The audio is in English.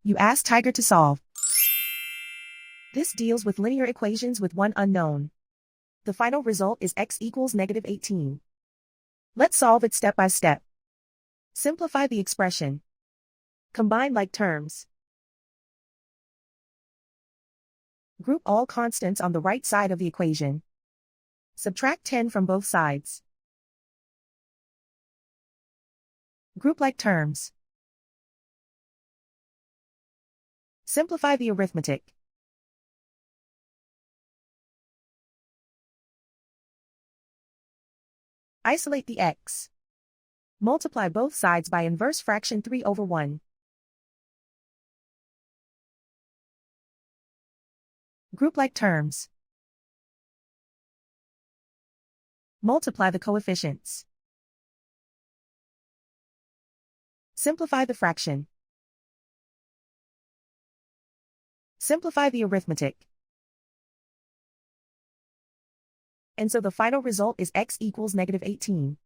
You ask Tiger to solve. This deals with linear equations with one unknown. The final result is x equals -18. Let's solve it step by step. Simplify the expression. Combine like terms. Group all constants on the right side of the equation. Subtract 10 from both sides. Group like terms. Simplify the arithmetic. Isolate the x. Multiply both sides by inverse fraction 3/1. Group like terms. Multiply the coefficients. Simplify the fraction. Simplify the arithmetic. And so the final result is x equals -18.